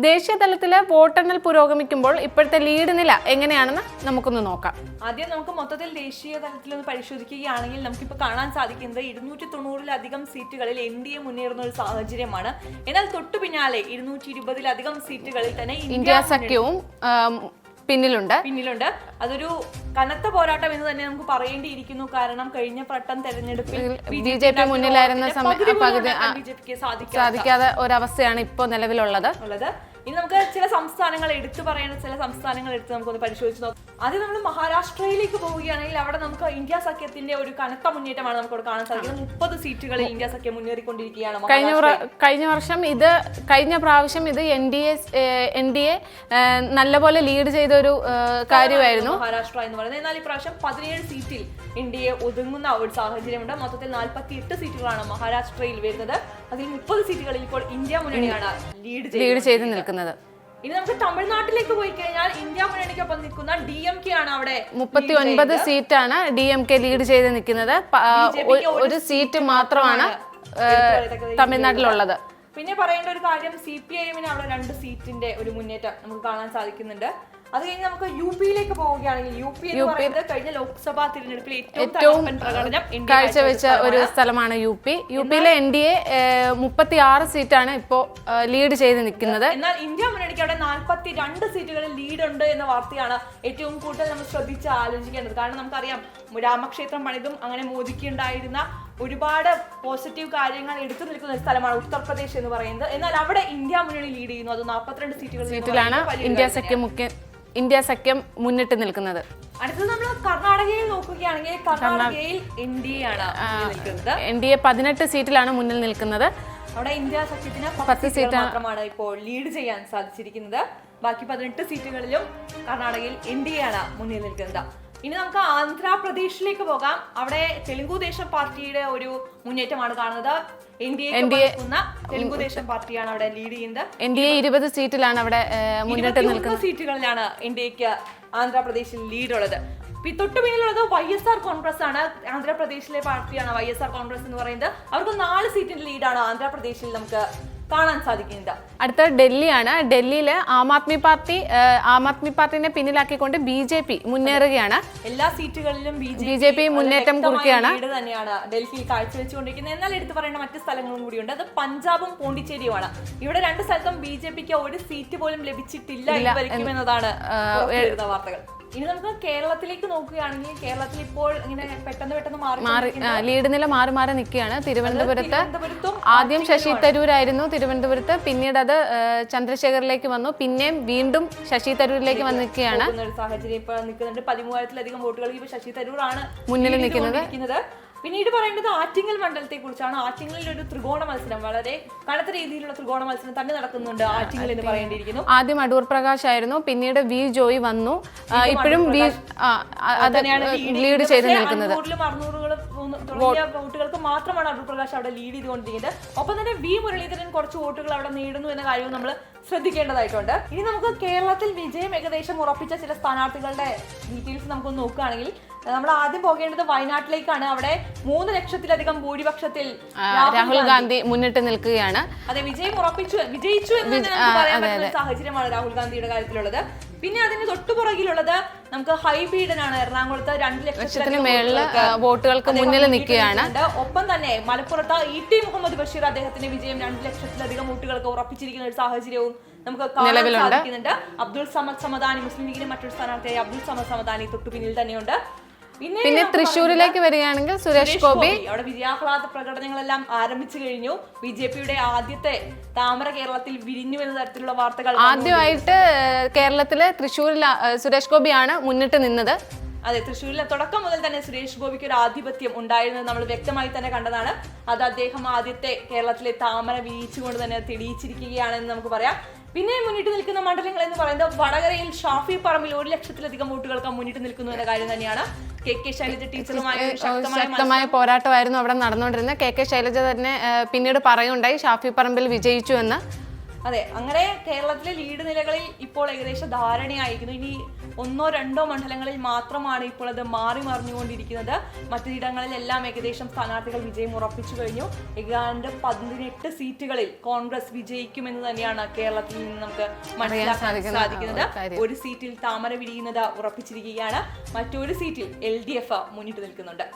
ദേശീയ തലത്തില് വോട്ടെണ്ണൽ പുരോഗമിക്കുമ്പോൾ ഇപ്പോഴത്തെ ലീഡ് നില എങ്ങനെയാണെന്ന് നമുക്കൊന്ന് നോക്കാം. ആദ്യം നമുക്ക് മൊത്തത്തിൽ ദേശീയ തലത്തിൽ ഒന്ന് പരിശോധിക്കുകയാണെങ്കിൽ നമുക്കിപ്പോൾ കാണാൻ സാധിക്കുന്നത് 290-ലധികം സീറ്റുകളിൽ NDA മുന്നേറുന്ന ഒരു സാഹചര്യമാണ്. എന്നാൽ തൊട്ടു പിന്നാലെ 220-ലധികം സീറ്റുകളിൽ തന്നെ ഇന്ത്യ സഖ്യവും പിന്നിലുണ്ട്. അതൊരു കനത്ത പോരാട്ടം എന്ന് തന്നെ നമുക്ക് പറയേണ്ടിയിരിക്കുന്നു. കാരണം കഴിഞ്ഞ വട്ടം തെരഞ്ഞെടുപ്പിൽ BJP മുന്നിലായിരുന്ന BJPക്ക് സാധിക്കാതെ ഒരവസ്ഥയാണ് ഇപ്പോൾ നിലവിലുള്ളത്. ഇനി നമുക്ക് ചില സംസ്ഥാനങ്ങൾ എടുത്തു പറയേണ്ട ചില സംസ്ഥാനങ്ങൾ എടുത്ത് നമുക്കൊന്ന് പരിശോധിച്ച് നോക്കാം. ആദ്യം നമ്മൾ മഹാരാഷ്ട്രയിലേക്ക് പോവുകയാണെങ്കിൽ അവിടെ നമുക്ക് ഇന്ത്യ സഖ്യത്തിന്റെ ഒരു കനത്ത മുന്നേറ്റമാണ് നമുക്ക് കാണാൻ സാധിക്കുന്നത്. 30 സീറ്റുകളിൽ ഇന്ത്യ സഖ്യം മുന്നേറിക്കൊണ്ടിരിക്കുകയാണ്. കഴിഞ്ഞ പ്രാവശ്യം ഇത് NDA നല്ലപോലെ ലീഡ് ചെയ്ത ഒരു കാര്യമായിരുന്നു മഹാരാഷ്ട്ര എന്ന് പറയുന്നത്. എന്നാൽ ഈ പ്രാവശ്യം 17 സീറ്റിൽ NDA ഒതുങ്ങുന്ന ഒരു സാഹചര്യമുണ്ട്. മൊത്തത്തിൽ 48 സീറ്റുകളാണ് മഹാരാഷ്ട്രയിൽ വരുന്നത്. അതിൽ 30 സീറ്റുകളിൽ ഇപ്പോൾ ഇന്ത്യ മുന്നണിയാണ് ലീഡ് ചെയ്ത് നിൽക്കുന്നത്. ഇനി നമുക്ക് തമിഴ്നാട്ടിലേക്ക് പോയി കഴിഞ്ഞാൽ ഇന്ത്യ മുന്നണിക്കൊപ്പം നിൽക്കുന്ന DMK ആണ്. അവിടെ 39 സീറ്റാണ് DMK ലീഡ് ചെയ്ത് നിൽക്കുന്നത്. ഒരു സീറ്റ് മാത്രമാണ് തമിഴ്നാട്ടിലുള്ളത്. പിന്നെ പറയേണ്ട ഒരു കാര്യം CPIM-ന് അവിടെ 2 സീറ്റിന്റെ ഒരു മുന്നേറ്റം നമുക്ക് കാണാൻ സാധിക്കുന്നുണ്ട്. അത് കഴിഞ്ഞ് നമുക്ക് UP-ലേക്ക് പോവുകയാണെങ്കിൽ UP എന്ന് പറയുന്നത് കഴിഞ്ഞ ലോക്സഭാ തിരഞ്ഞെടുപ്പിൽ ഏറ്റവും പ്രകടനം കാഴ്ചവെച്ച ഒരു സ്ഥലമാണ് UP-യിലെ NDA 36 സീറ്റാണ് ഇപ്പോൾ ലീഡ് ചെയ്ത് നിൽക്കുന്നത്. എന്നാൽ ഇന്ത്യ മുന്നണിക്ക് അവിടെ 42 സീറ്റുകളിൽ ലീഡ് ഉണ്ട് എന്ന വാർത്തയാണ് ഏറ്റവും കൂടുതൽ നമ്മൾ ശ്രദ്ധിച്ച് ആലോചിക്കേണ്ടത്. കാരണം നമുക്കറിയാം രാമക്ഷേത്രം പണിതും അങ്ങനെ മോദിക്ക് ഉണ്ടായിരുന്ന ഒരുപാട് പോസിറ്റീവ് കാര്യങ്ങൾ എടുത്തു നിൽക്കുന്ന ഒരു സ്ഥലമാണ് ഉത്തർപ്രദേശ് എന്ന് പറയുന്നത്. എന്നാൽ അവിടെ ഇന്ത്യ മുന്നണി ലീഡ് ചെയ്യുന്നു. അത് 42 സീറ്റിലാണ് ഇന്ത്യ സഖ്യം മുന്നിട്ട് നിൽക്കുന്നത്. അടുത്തത് നമ്മൾ കർണാടകയിൽ നോക്കുകയാണെങ്കിൽ കർണാടകയിൽ NDA ആണ് നിൽക്കുന്നത്. NDA 18 സീറ്റിലാണ് മുന്നിൽ നിൽക്കുന്നത്. അവിടെ ഇന്ത്യ സഖ്യത്തിന് 10 സീറ്റ് മാത്രമാണ് ഇപ്പോൾ ലീഡ് ചെയ്യാൻ സാധിച്ചിരിക്കുന്നത്. ബാക്കി 18 സീറ്റുകളിലും കർണാടകയിൽ NDA ആണ് മുന്നിൽ നിൽക്കുന്നത്. ഇനി നമുക്ക് ആന്ധ്രാപ്രദേശിലേക്ക് പോകാം. അവിടെ തെലുങ്കുദേശം പാർട്ടിയുടെ ഒരു മുന്നേറ്റമാണ് കാണുന്നത്. തെലുങ്കുദേശം പാർട്ടിയാണ് അവിടെ ലീഡ് ചെയ്യുന്നത്. NDA 20 സീറ്റിലാണ് അവിടെ മുന്നിട്ട് നിൽക്കുന്നത്. സീറ്റുകളിലാണ് NDAക്ക് ആന്ധ്രാപ്രദേശിൽ ലീഡ് ഉള്ളത്. തൊട്ടു പിന്നിലുള്ളത് YSR കോൺഗ്രസ് ആണ്. ആന്ധ്രാപ്രദേശിലെ പാർട്ടിയാണ് YSR കോൺഗ്രസ് എന്ന് പറയുന്നത്. അവർക്ക് 4 സീറ്റിന്റെ ലീഡാണ് ആന്ധ്രാപ്രദേശിൽ നമുക്ക് കാണാൻ സാധിക്കുന്നത്. അടുത്ത ഡൽഹിയാണ്. ഡൽഹിയിൽ ആം ആദ്മി പാർട്ടിനെ പിന്നിലാക്കിക്കൊണ്ട് BJP മുന്നേറുകയാണ്. എല്ലാ സീറ്റുകളിലും BJP മുന്നേറ്റം കുറിക്കുകയാണ്. തന്നെയാണ് ഡൽഹിയിൽ കാഴ്ചവെച്ചുകൊണ്ടിരിക്കുന്നത്. എന്നാൽ എടുത്തു പറയേണ്ട മറ്റു സ്ഥലങ്ങളും കൂടിയുണ്ട്. അത് പഞ്ചാബും പോണ്ടിച്ചേരിയുമാണ്. ഇവിടെ 2 സ്ഥലത്തും BJPക്ക് ഒരു സീറ്റ് പോലും ലഭിച്ചിട്ടില്ല എന്നതാണ് വാർത്തകൾ. ഇനി നമുക്ക് കേരളത്തിലേക്ക് നോക്കുകയാണെങ്കിൽ കേരളത്തിൽ ഇപ്പോൾ ഇങ്ങനെ പെട്ടെന്ന് മാറി ലീഡ് നില മാറി നിൽക്കുകയാണ്. തിരുവനന്തപുരത്ത് ആദ്യം ശശി തരൂരായിരുന്നു തിരുവനന്തപുരത്ത്, പിന്നീട് അത് ചന്ദ്രശേഖറിലേക്ക് വന്നു, പിന്നെയും വീണ്ടും ശശി തരൂരിലേക്ക് വന്ന് നിൽക്കുകയാണ്. സാഹചര്യം ഇപ്പോൾ നിൽക്കുന്നുണ്ട്. 13,000-ലധികം വോട്ടുകൾക്ക് ഇപ്പോൾ ശശി തരൂരാണ് മുന്നിൽ നിൽക്കുന്നത്. പിന്നീട് പറയേണ്ടത് ആറ്റിങ്ങൽ മണ്ഡലത്തെ കുറിച്ചാണ്. ആറ്റിങ്ങലിൽ ഒരു ത്രികോണ മത്സരം, വളരെ കനത്ത രീതിയിലുള്ള ത്രികോണ മത്സരം തന്നെ നടക്കുന്നുണ്ട് ആറ്റിങ്ങൽ എന്ന് പറയേണ്ടിയിരിക്കുന്നു. ആദ്യം അടൂർ പ്രകാശ് ആയിരുന്നു, പിന്നീട് V ജോയ് വന്നു, ഇപ്പോഴും ലീഡ് ചെയ്ത് നിൽക്കുന്നത്. 600 വോട്ടുകൾക്ക് മാത്രമാണ് അടൂർ പ്രകാശ് അവിടെ ലീഡ് ചെയ്തുകൊണ്ടിരിക്കുന്നത്. ഒപ്പം തന്നെ V മുരളീധരൻ കുറച്ച് വോട്ടുകൾ അവിടെ നേടുന്നു എന്ന കാര്യവും നമ്മൾ ശ്രദ്ധിക്കേണ്ടതായിട്ടുണ്ട്. ഇനി നമുക്ക് കേരളത്തിൽ വിജയം ഏകദേശം ഉറപ്പിച്ച ചില സ്ഥാനാർത്ഥികളുടെ ഡീറ്റെയിൽസ് നമുക്കൊന്ന് നോക്കുകയാണെങ്കിൽ നമ്മൾ ആദ്യം പോകേണ്ടത് വയനാട്ടിലേക്കാണ്. അവിടെ 3 ലക്ഷത്തിലധികം ഭൂരിപക്ഷത്തിൽ രാഹുൽ ഗാന്ധി മുന്നിട്ട് നിൽക്കുകയാണ്. അതെ, വിജയിച്ചു എന്ന് നമുക്ക് പറയാൻ പറ്റുന്ന സാഹചര്യമാണ് രാഹുൽ ഗാന്ധിയുടെ കാര്യത്തിലുള്ളത്. പിന്നെ അതിന് തൊട്ടുപുറകിലുള്ളത് നമുക്ക് ഹൈബീഡനാണ്. എറണാകുളത്ത് 2 ലക്ഷത്തിന് മേളിൽ വോട്ടുകൾക്ക് മുന്നിൽ നിൽക്കുകയാണ്. ഒപ്പം തന്നെ മലപ്പുറത്ത് ET മുഹമ്മദ് ബഷീർ അദ്ദേഹത്തിന്റെ വിജയം 2 ലക്ഷത്തിലധികം വോട്ടുകൾക്ക് ഉറപ്പിച്ചിരിക്കുന്ന ഒരു സാഹചര്യവും നമുക്ക് കാണാൻ സാധിക്കുന്നുണ്ട്. അബ്ദുൾ സമദ് സമദാനി, മുസ്ലിം ലീഗിന്റെ മറ്റൊരു സ്ഥാനാർത്ഥിയായ അബ്ദുൾ സമദ് സമദാനി തൊട്ടു പിന്നിൽ തന്നെയുണ്ട്. പിന്നെ തൃശ്ശൂരിലേക്ക് വരികയാണെങ്കിൽ സുരേഷ് ഗോപി. അവിടെ വിജയാഹ്ലാദ പ്രകടനങ്ങളെല്ലാം ആരംഭിച്ചു കഴിഞ്ഞു. BJPയുടെ ആദ്യത്തെ താമര കേരളത്തിൽ വിരിഞ്ഞു എന്ന തരത്തിലുള്ള വാർത്തകൾ. ആദ്യമായിട്ട് കേരളത്തിലെ തൃശ്ശൂരിൽ സുരേഷ് ഗോപിയാണ് മുന്നിട്ട് നിന്നത്. അതെ, തൃശ്ശൂരിലെ തുടക്കം മുതൽ തന്നെ സുരേഷ് ഗോപിക്ക് ഒരു ആധിപത്യം ഉണ്ടായിരുന്നത് നമ്മൾ വ്യക്തമായി തന്നെ കണ്ടതാണ്. അത് അദ്ദേഹം ആദ്യത്തെ കേരളത്തിലെ താമര വീഴ്ചകൊണ്ട് തന്നെ തെളിയിച്ചിരിക്കുകയാണെന്ന് നമുക്ക് പറയാം. പിന്നെ മുന്നിട്ട് നിൽക്കുന്ന മണ്ഡലങ്ങൾ എന്ന് പറയുന്നത് വടകരയിൽ ഷാഫി പറമ്പിൽ 1 ലക്ഷത്തിലധികം വോട്ടുകൾക്ക് മുന്നിട്ട് നിൽക്കുന്നു എന്ന കാര്യം തന്നെയാണ്. KK ശൈലജ ടീച്ചറുമായി ശക്തമായ പോരാട്ടമായിരുന്നു അവിടെ നടന്നുകൊണ്ടിരുന്നത്. KK ശൈലജ തന്നെ പിന്നീട് പറയുണ്ടായി ഷാഫി പറമ്പിൽ വിജയിച്ചു എന്ന്. അതെ, അങ്ങനെ കേരളത്തിലെ ലീഡ് നിലകളിൽ ഇപ്പോൾ ഏകദേശം ധാരണയായിരിക്കുന്നു. ഇനി 1 or 2 മണ്ഡലങ്ങളിൽ മാത്രമാണ് ഇപ്പോൾ അത് മാറി മറിഞ്ഞുകൊണ്ടിരിക്കുന്നത്. മറ്റിടങ്ങളിലെല്ലാം ഏകദേശം സ്ഥാനാർത്ഥികൾ വിജയം ഉറപ്പിച്ചു കഴിഞ്ഞു. ഏതാണ്ട് 18 സീറ്റുകളിൽ കോൺഗ്രസ് വിജയിക്കുമെന്ന് തന്നെയാണ് കേരളത്തിൽ നിന്ന് നമുക്ക് മനസ്സിലാക്കാൻ സാധിക്കുന്നത്. ഒരു സീറ്റിൽ താമര വിരിയുന്നത് ഉറപ്പിച്ചിരിക്കുകയാണ്. മറ്റൊരു സീറ്റിൽ LDF മുന്നിട്ട് നിൽക്കുന്നുണ്ട്.